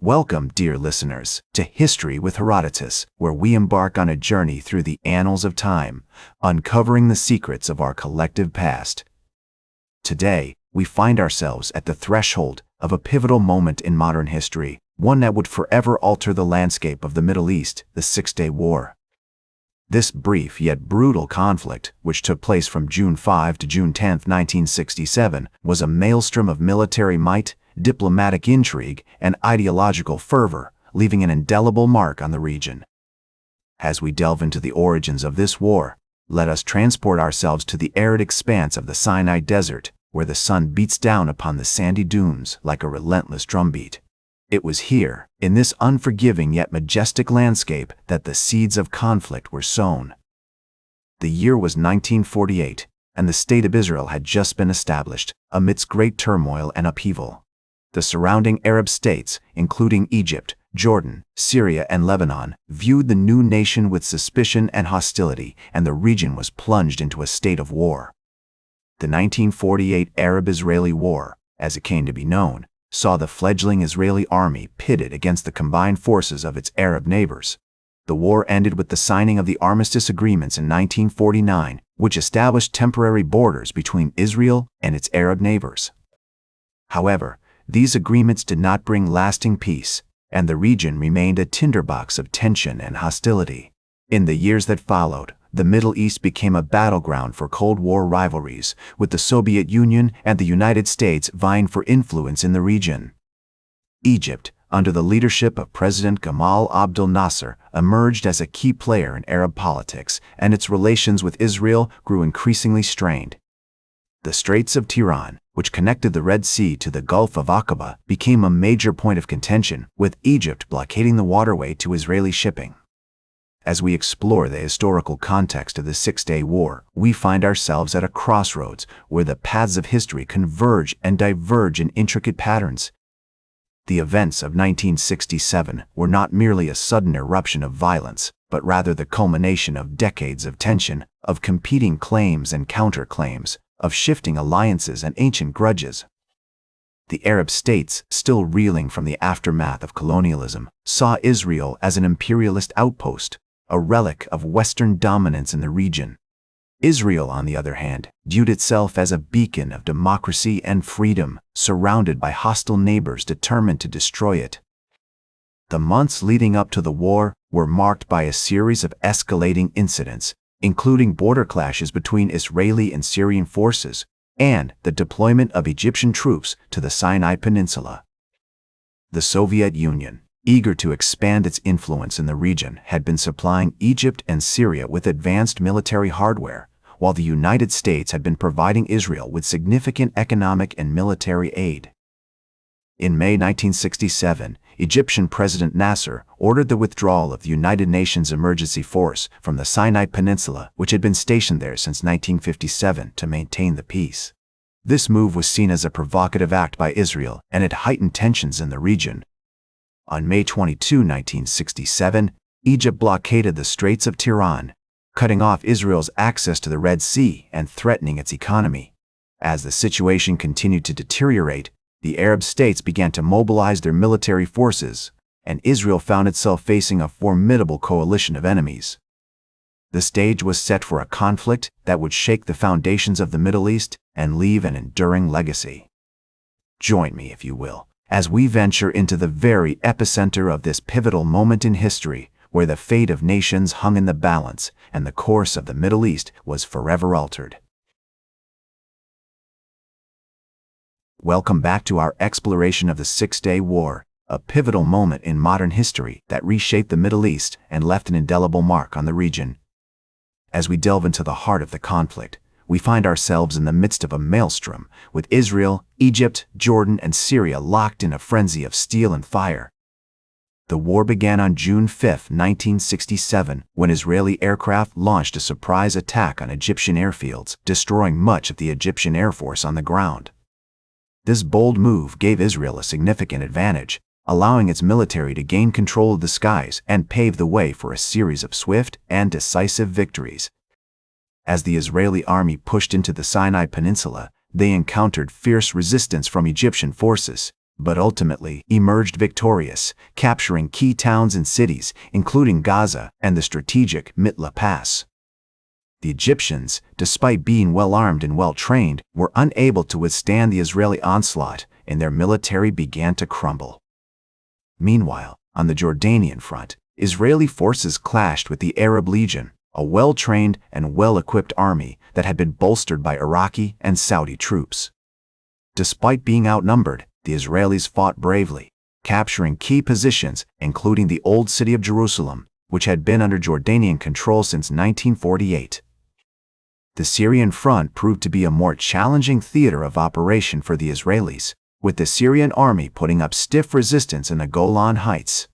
Welcome, dear listeners, to History with Herodotus, where we embark on a journey through the annals of time, uncovering the secrets of our collective past. Today, we find ourselves at the threshold of a pivotal moment in modern history, one that would forever alter the landscape of the Middle East, the Six-Day War. This brief yet brutal conflict, which took place from June 5 to June 10, 1967, was a maelstrom of military might, diplomatic intrigue, and ideological fervor, leaving an indelible mark on the region. As we delve into the origins of this war, let us transport ourselves to the arid expanse of the Sinai Desert, where the sun beats down upon the sandy dunes like a relentless drumbeat. It was here, in this unforgiving yet majestic landscape, that the seeds of conflict were sown. The year was 1948, and the State of Israel had just been established, amidst great turmoil and upheaval. The surrounding Arab states, including Egypt, Jordan, Syria, and Lebanon, viewed the new nation with suspicion and hostility, and the region was plunged into a state of war. The 1948 Arab-Israeli War, as it came to be known, saw the fledgling Israeli army pitted against the combined forces of its Arab neighbors. The war ended with the signing of the Armistice Agreements in 1949, which established temporary borders between Israel and its Arab neighbors. However, these agreements did not bring lasting peace, and the region remained a tinderbox of tension and hostility. In the years that followed, the Middle East became a battleground for Cold War rivalries, with the Soviet Union and the United States vying for influence in the region. Egypt, under the leadership of President Gamal Abdel Nasser, emerged as a key player in Arab politics, and its relations with Israel grew increasingly strained. The Straits of Tiran, which connected the Red Sea to the Gulf of Aqaba, became a major point of contention, with Egypt blockading the waterway to Israeli shipping. As we explore the historical context of the Six-Day War, we find ourselves at a crossroads where the paths of history converge and diverge in intricate patterns. The events of 1967 were not merely a sudden eruption of violence, but rather the culmination of decades of tension, of competing claims and counterclaims, of shifting alliances and ancient grudges. The Arab states, still reeling from the aftermath of colonialism, saw Israel as an imperialist outpost, a relic of Western dominance in the region. Israel, on the other hand, viewed itself as a beacon of democracy and freedom, surrounded by hostile neighbors determined to destroy it. The months leading up to the war were marked by a series of escalating incidents, including border clashes between Israeli and Syrian forces, and the deployment of Egyptian troops to the Sinai Peninsula. The Soviet Union, eager to expand its influence in the region, had been supplying Egypt and Syria with advanced military hardware, while the United States had been providing Israel with significant economic and military aid. In May 1967, Egyptian President Nasser ordered the withdrawal of the United Nations Emergency Force from the Sinai Peninsula, which had been stationed there since 1957 to maintain the peace. This move was seen as a provocative act by Israel, and it heightened tensions in the region. On May 22, 1967, Egypt blockaded the Straits of Tiran, cutting off Israel's access to the Red Sea and threatening its economy. As the situation continued to deteriorate, the Arab states began to mobilize their military forces, and Israel found itself facing a formidable coalition of enemies. The stage was set for a conflict that would shake the foundations of the Middle East and leave an enduring legacy. Join me, if you will, as we venture into the very epicenter of this pivotal moment in history, where the fate of nations hung in the balance and the course of the Middle East was forever altered. Welcome back to our exploration of the Six-Day War, a pivotal moment in modern history that reshaped the Middle East and left an indelible mark on the region. As we delve into the heart of the conflict, we find ourselves in the midst of a maelstrom, with Israel, Egypt, Jordan, and Syria locked in a frenzy of steel and fire. The war began on June 5, 1967, when Israeli aircraft launched a surprise attack on Egyptian airfields, destroying much of the Egyptian Air Force on the ground. This bold move gave Israel a significant advantage, allowing its military to gain control of the skies and pave the way for a series of swift and decisive victories. As the Israeli army pushed into the Sinai Peninsula, they encountered fierce resistance from Egyptian forces, but ultimately emerged victorious, capturing key towns and cities, including Gaza and the strategic Mitla Pass. The Egyptians, despite being well-armed and well-trained, were unable to withstand the Israeli onslaught, and their military began to crumble. Meanwhile, on the Jordanian front, Israeli forces clashed with the Arab Legion, a well-trained and well-equipped army that had been bolstered by Iraqi and Saudi troops. Despite being outnumbered, the Israelis fought bravely, capturing key positions, including the Old City of Jerusalem, which had been under Jordanian control since 1948. The Syrian front proved to be a more challenging theater of operation for the Israelis, with the Syrian army putting up stiff resistance in the Golan Heights.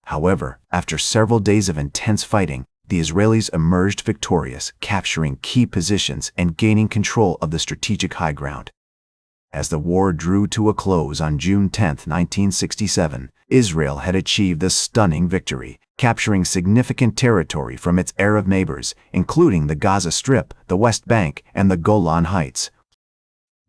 However, after several days of intense fighting, the Israelis emerged victorious, capturing key positions and gaining control of the strategic high ground. As the war drew to a close on June 10, 1967, Israel had achieved a stunning victory, capturing significant territory from its Arab neighbors, including the Gaza Strip, the West Bank, and the Golan Heights.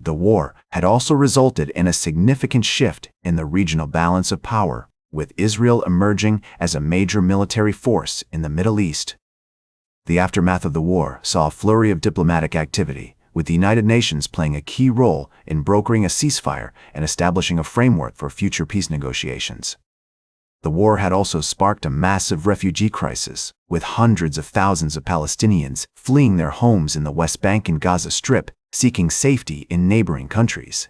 The war had also resulted in a significant shift in the regional balance of power, with Israel emerging as a major military force in the Middle East. The aftermath of the war saw a flurry of diplomatic activity, with the United Nations playing a key role in brokering a ceasefire and establishing a framework for future peace negotiations. The war had also sparked a massive refugee crisis, with hundreds of thousands of Palestinians fleeing their homes in the West Bank and Gaza Strip, seeking safety in neighboring countries.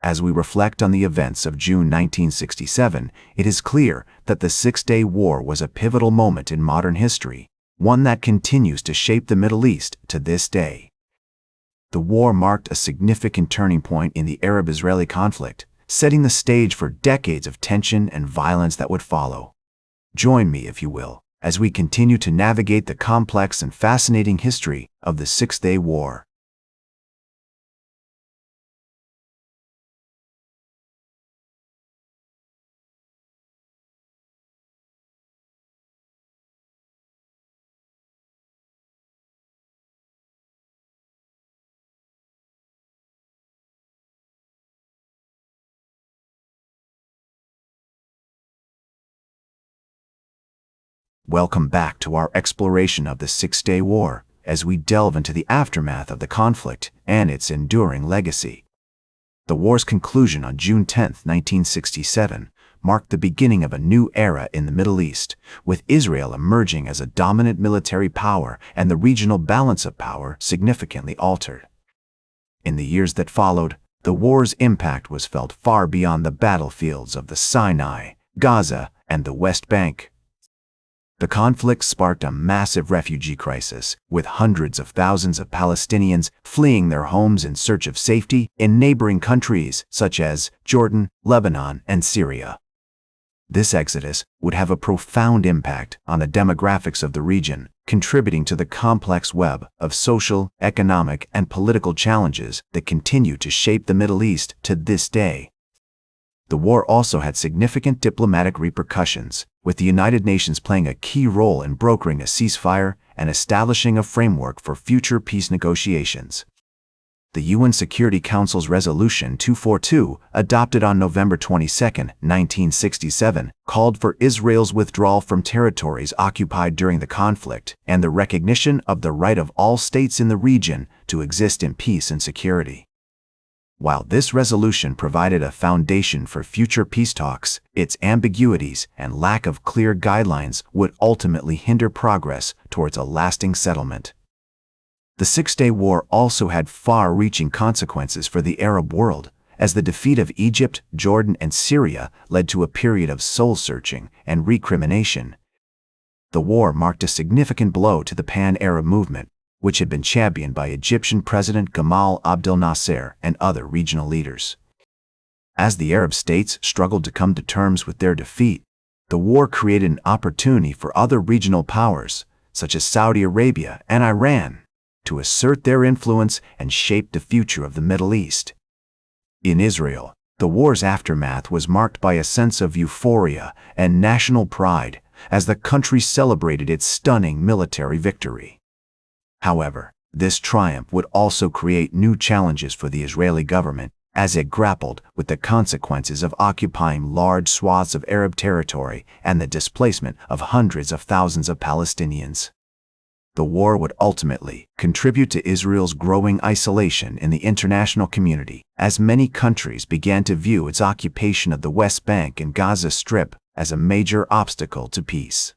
As we reflect on the events of June 1967, it is clear that the Six-Day War was a pivotal moment in modern history, one that continues to shape the Middle East to this day. The war marked a significant turning point in the Arab-Israeli conflict, setting the stage for decades of tension and violence that would follow. Join me, if you will, as we continue to navigate the complex and fascinating history of the Six-Day War. Welcome back to our exploration of the Six-Day War, as we delve into the aftermath of the conflict and its enduring legacy. The war's conclusion on June 10, 1967, marked the beginning of a new era in the Middle East, with Israel emerging as a dominant military power and the regional balance of power significantly altered. In the years that followed, the war's impact was felt far beyond the battlefields of the Sinai, Gaza, and the West Bank. The conflict sparked a massive refugee crisis, with hundreds of thousands of Palestinians fleeing their homes in search of safety in neighboring countries such as Jordan, Lebanon, and Syria. This exodus would have a profound impact on the demographics of the region, contributing to the complex web of social, economic, and political challenges that continue to shape the Middle East to this day. The war also had significant diplomatic repercussions, with the United Nations playing a key role in brokering a ceasefire and establishing a framework for future peace negotiations. The UN Security Council's Resolution 242, adopted on November 22, 1967, called for Israel's withdrawal from territories occupied during the conflict and the recognition of the right of all states in the region to exist in peace and security. While this resolution provided a foundation for future peace talks, its ambiguities and lack of clear guidelines would ultimately hinder progress towards a lasting settlement. The Six-Day War also had far-reaching consequences for the Arab world, as the defeat of Egypt, Jordan, and Syria led to a period of soul-searching and recrimination. The war marked a significant blow to the Pan-Arab movement, which had been championed by Egyptian President Gamal Abdel Nasser and other regional leaders. As the Arab states struggled to come to terms with their defeat, the war created an opportunity for other regional powers, such as Saudi Arabia and Iran, to assert their influence and shape the future of the Middle East. In Israel, the war's aftermath was marked by a sense of euphoria and national pride as the country celebrated its stunning military victory. However, this triumph would also create new challenges for the Israeli government, as it grappled with the consequences of occupying large swaths of Arab territory and the displacement of hundreds of thousands of Palestinians. The war would ultimately contribute to Israel's growing isolation in the international community, as many countries began to view its occupation of the West Bank and Gaza Strip as a major obstacle to peace.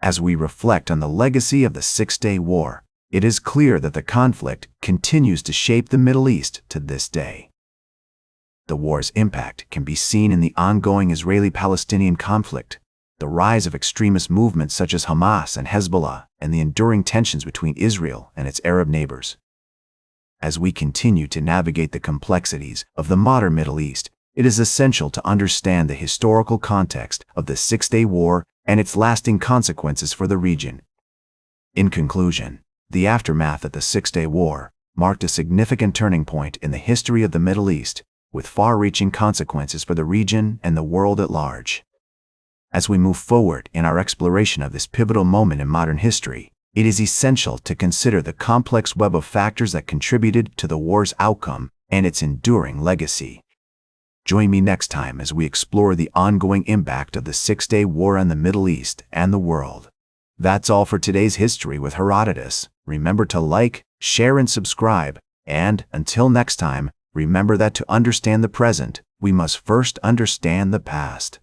As we reflect on the legacy of the Six-Day War, it is clear that the conflict continues to shape the Middle East to this day. The war's impact can be seen in the ongoing Israeli-Palestinian conflict, the rise of extremist movements such as Hamas and Hezbollah, and the enduring tensions between Israel and its Arab neighbors. As we continue to navigate the complexities of the modern Middle East, it is essential to understand the historical context of the Six-Day War and its lasting consequences for the region. In conclusion, the aftermath of the Six-Day War marked a significant turning point in the history of the Middle East, with far-reaching consequences for the region and the world at large. As we move forward in our exploration of this pivotal moment in modern history, it is essential to consider the complex web of factors that contributed to the war's outcome and its enduring legacy. Join me next time as we explore the ongoing impact of the Six-Day War on the Middle East and the world. That's all for today's History with Herodotus. Remember to like, share, and subscribe. And until next time, remember that to understand the present, we must first understand the past.